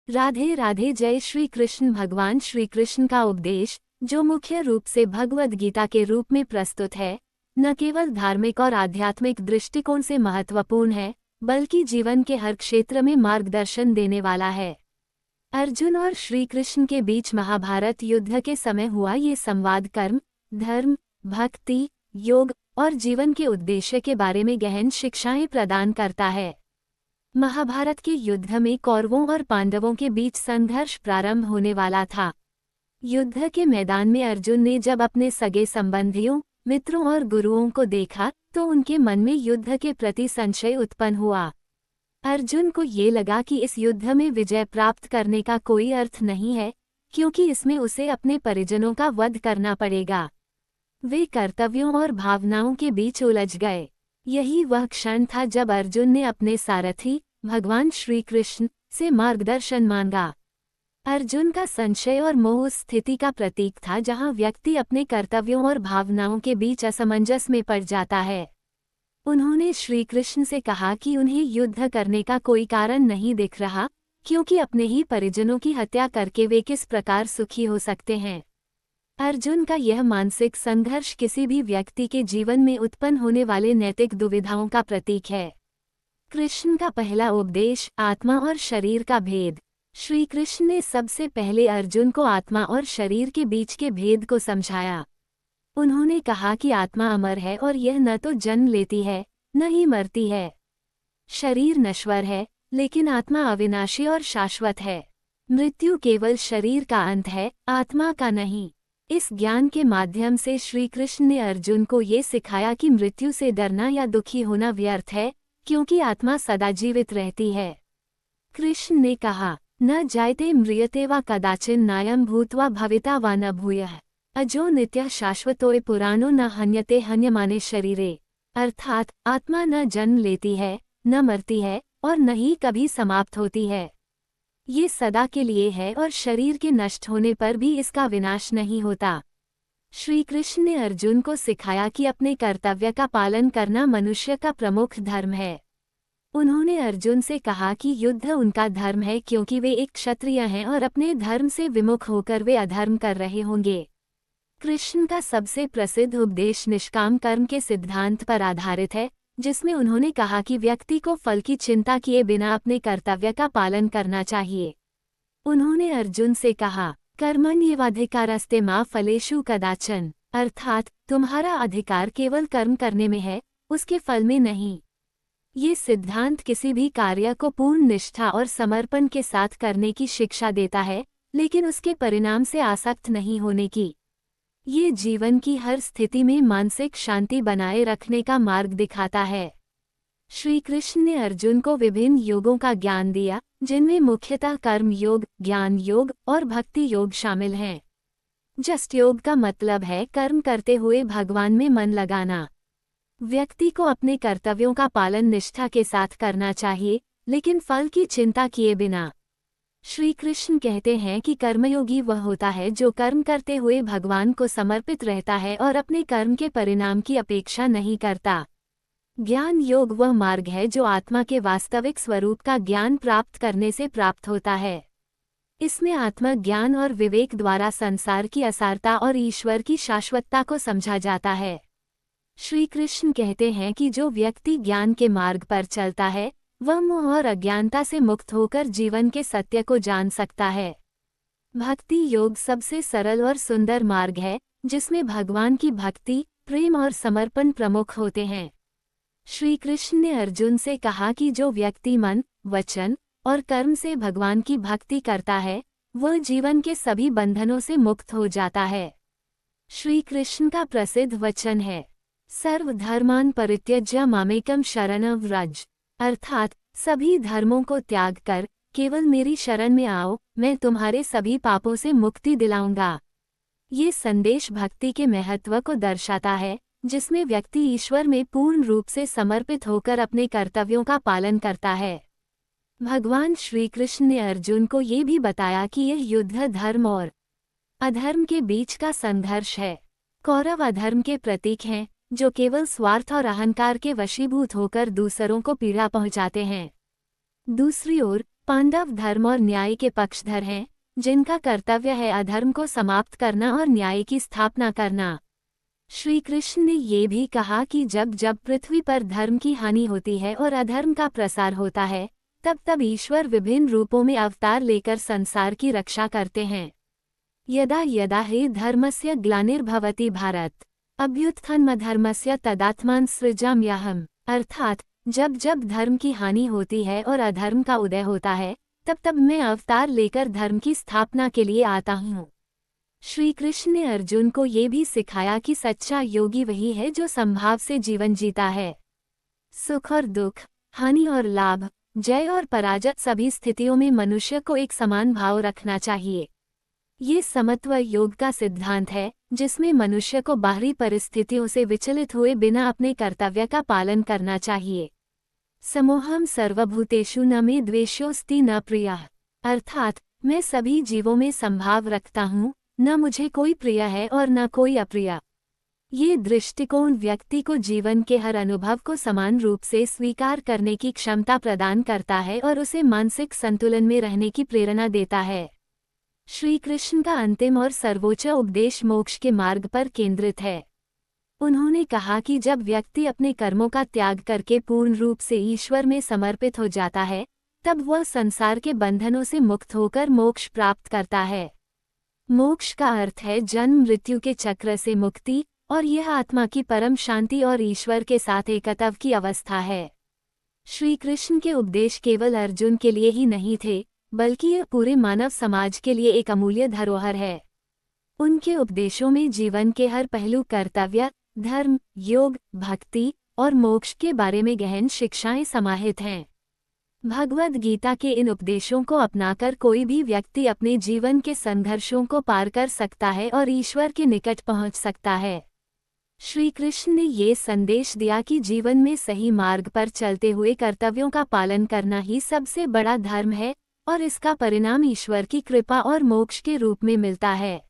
राधे राधे। जय श्री कृष्ण। भगवान श्री कृष्ण का उपदेश, जो मुख्य रूप से भगवद गीता के रूप में प्रस्तुत है, न केवल धार्मिक और आध्यात्मिक दृष्टिकोण से महत्वपूर्ण है, बल्कि जीवन के हर क्षेत्र में मार्गदर्शन देने वाला है। अर्जुन और श्री कृष्ण के बीच महाभारत युद्ध के समय हुआ ये संवाद कर्म, धर्म, भक्ति, योग और जीवन के उद्देश्य के बारे में गहन शिक्षाएं प्रदान करता है। महाभारत के युद्ध में कौरवों और पांडवों के बीच संघर्ष प्रारंभ होने वाला था। युद्ध के मैदान में अर्जुन ने जब अपने सगे संबंधियों, मित्रों और गुरुओं को देखा तो उनके मन में युद्ध के प्रति संशय उत्पन्न हुआ। अर्जुन को ये लगा कि इस युद्ध में विजय प्राप्त करने का कोई अर्थ नहीं है, क्योंकि इसमें उसे अपने परिजनों का वध करना पड़ेगा। वे कर्तव्यों और भावनाओं के बीच उलझ गए। यही वह क्षण था जब अर्जुन ने अपने सारथी भगवान श्री कृष्ण से मार्गदर्शन मांगा। अर्जुन का संशय और मोह उस स्थिति का प्रतीक था जहां व्यक्ति अपने कर्तव्यों और भावनाओं के बीच असमंजस में पड़ जाता है। उन्होंने श्री कृष्ण से कहा कि उन्हें युद्ध करने का कोई कारण नहीं दिख रहा, क्योंकि अपने ही परिजनों की हत्या करके वे किस प्रकार सुखी हो सकते हैं। अर्जुन का यह मानसिक संघर्ष किसी भी व्यक्ति के जीवन में उत्पन्न होने वाले नैतिक दुविधाओं का प्रतीक है। कृष्ण का पहला उपदेश, आत्मा और शरीर का भेद। श्री कृष्ण ने सबसे पहले अर्जुन को आत्मा और शरीर के बीच के भेद को समझाया। उन्होंने कहा कि आत्मा अमर है और यह न तो जन्म लेती है, न ही मरती है। शरीर नश्वर है, लेकिन आत्मा अविनाशी और शाश्वत है। मृत्यु केवल शरीर का अंत है, आत्मा का नहीं। इस ज्ञान के माध्यम से श्री कृष्ण ने अर्जुन को ये सिखाया कि मृत्यु से डरना या दुखी होना व्यर्थ है, क्योंकि आत्मा सदा जीवित रहती है। कृष्ण ने कहा, न जायते म्रियते वा कदाचिन नायं भूत्वा भविता वा न भूयः अजो नित्यः शाश्वतोय पुराणो न हन्यते हन्यमाने शरीरे। अर्थात आत्मा न जन्म लेती है, न मरती है और न ही कभी समाप्त होती है। ये सदा के लिए है और शरीर के नष्ट होने पर भी इसका विनाश नहीं होता। श्री कृष्ण ने अर्जुन को सिखाया कि अपने कर्तव्य का पालन करना मनुष्य का प्रमुख धर्म है। उन्होंने अर्जुन से कहा कि युद्ध उनका धर्म है, क्योंकि वे एक क्षत्रिय हैं और अपने धर्म से विमुख होकर वे अधर्म कर रहे होंगे। कृष्ण का सबसे प्रसिद्ध उपदेश निष्काम कर्म के सिद्धांत पर आधारित है, जिसमें उन्होंने कहा कि व्यक्ति को फल की चिंता किए बिना अपने कर्तव्य का पालन करना चाहिए। उन्होंने अर्जुन से कहा, कर्मण्येवाधिकारस्ते मा फलेषु कदाचन। अर्थात तुम्हारा अधिकार केवल कर्म करने में है, उसके फल में नहीं। ये सिद्धांत किसी भी कार्य को पूर्ण निष्ठा और समर्पण के साथ करने की शिक्षा देता है, लेकिन उसके परिणाम से आसक्त नहीं होने की। ये जीवन की हर स्थिति में मानसिक शांति बनाए रखने का मार्ग दिखाता है। श्री कृष्ण ने अर्जुन को विभिन्न योगों का ज्ञान दिया, जिनमें मुख्यतः कर्म योग, ज्ञान योग और भक्ति योग शामिल हैं। जस्ट योग का मतलब है कर्म करते हुए भगवान में मन लगाना। व्यक्ति को अपने कर्तव्यों का पालन निष्ठा के साथ करना चाहिए, लेकिन फल की चिंता किए बिना। श्री कृष्ण कहते हैं कि कर्मयोगी वह होता है जो कर्म करते हुए भगवान को समर्पित रहता है और अपने कर्म के परिणाम की अपेक्षा नहीं करता। ज्ञान योग वह मार्ग है जो आत्मा के वास्तविक स्वरूप का ज्ञान प्राप्त करने से प्राप्त होता है। इसमें आत्मज्ञान और विवेक द्वारा संसार की असारता और ईश्वर की शाश्वतता को समझा जाता है। श्री कृष्ण कहते हैं कि जो व्यक्ति ज्ञान के मार्ग पर चलता है, वह मोह और अज्ञानता से मुक्त होकर जीवन के सत्य को जान सकता है। भक्ति योग सबसे सरल और सुंदर मार्ग है, जिसमें भगवान की भक्ति, प्रेम और समर्पण प्रमुख होते हैं। श्री कृष्ण ने अर्जुन से कहा कि जो व्यक्ति मन, वचन और कर्म से भगवान की भक्ति करता है, वह जीवन के सभी बंधनों से मुक्त हो जाता है। श्री कृष्ण का प्रसिद्ध वचन है, सर्वधर्मान् परित्यज्य मामेकं शरणं व्रज। अर्थात सभी धर्मों को त्याग कर केवल मेरी शरण में आओ, मैं तुम्हारे सभी पापों से मुक्ति दिलाऊंगा। ये संदेश भक्ति के महत्व को दर्शाता है, जिसमें व्यक्ति ईश्वर में पूर्ण रूप से समर्पित होकर अपने कर्तव्यों का पालन करता है। भगवान श्री कृष्ण ने अर्जुन को ये भी बताया कि यह युद्ध धर्म और अधर्म के बीच का संघर्ष है। कौरव अधर्म के प्रतीक हैं, जो केवल स्वार्थ और अहंकार के वशीभूत होकर दूसरों को पीड़ा पहुंचाते हैं। दूसरी ओर पांडव धर्म और न्याय के पक्षधर हैं, जिनका कर्तव्य है अधर्म को समाप्त करना और न्याय की स्थापना करना। श्री कृष्ण ने ये भी कहा कि जब जब पृथ्वी पर धर्म की हानि होती है और अधर्म का प्रसार होता है, तब तब ईश्वर विभिन्न रूपों में अवतार लेकर संसार की रक्षा करते हैं। यदा यदा हि धर्मस्य ग्लानिर्भवति भारत, अभ्युत्थानमधर्मस्य तदात्मान सृजाम्यहम्। अर्थात जब जब धर्म की हानि होती है और अधर्म का उदय होता है, तब तब मैं अवतार लेकर धर्म की स्थापना के लिए आता हूँ। श्री कृष्ण ने अर्जुन को ये भी सिखाया कि सच्चा योगी वही है जो समभाव से जीवन जीता है। सुख और दुख, हानि और लाभ, जय और पराजय सभी स्थितियों में मनुष्य को एक समान भाव रखना चाहिए। ये समत्व योग का सिद्धांत है, जिसमें मनुष्य को बाहरी परिस्थितियों से विचलित हुए बिना अपने कर्तव्य का पालन करना चाहिए। समोहम सर्वभूतेषु न मे द्वेषोऽस्ति न प्रियः, अर्थात मैं सभी जीवों में संभाव रखता हूँ, न मुझे कोई प्रिय है और न कोई अप्रिय। ये दृष्टिकोण व्यक्ति को जीवन के हर अनुभव को समान रूप से स्वीकार करने की क्षमता प्रदान करता है और उसे मानसिक संतुलन में रहने की प्रेरणा देता है। श्री कृष्ण का अंतिम और सर्वोच्च उपदेश मोक्ष के मार्ग पर केंद्रित है। उन्होंने कहा कि जब व्यक्ति अपने कर्मों का त्याग करके पूर्ण रूप से ईश्वर में समर्पित हो जाता है, तब वह संसार के बंधनों से मुक्त होकर मोक्ष प्राप्त करता है। मोक्ष का अर्थ है जन्म मृत्यु के चक्र से मुक्ति, और यह आत्मा की परम शांति और ईश्वर के साथ एकत्व की अवस्था है। श्री कृष्ण के उपदेश केवल अर्जुन के लिए ही नहीं थे, बल्कि यह पूरे मानव समाज के लिए एक अमूल्य धरोहर है। उनके उपदेशों में जीवन के हर पहलू कर्तव्य, धर्म, योग, भक्ति और मोक्ष के बारे में गहन शिक्षाएं समाहित हैं। भगवद गीता के इन उपदेशों को अपनाकर कोई भी व्यक्ति अपने जीवन के संघर्षों को पार कर सकता है और ईश्वर के निकट पहुंच सकता है। श्री कृष्ण ने ये संदेश दिया कि जीवन में सही मार्ग पर चलते हुए कर्तव्यों का पालन करना ही सबसे बड़ा धर्म है, और इसका परिणाम ईश्वर की कृपा और मोक्ष के रूप में मिलता है।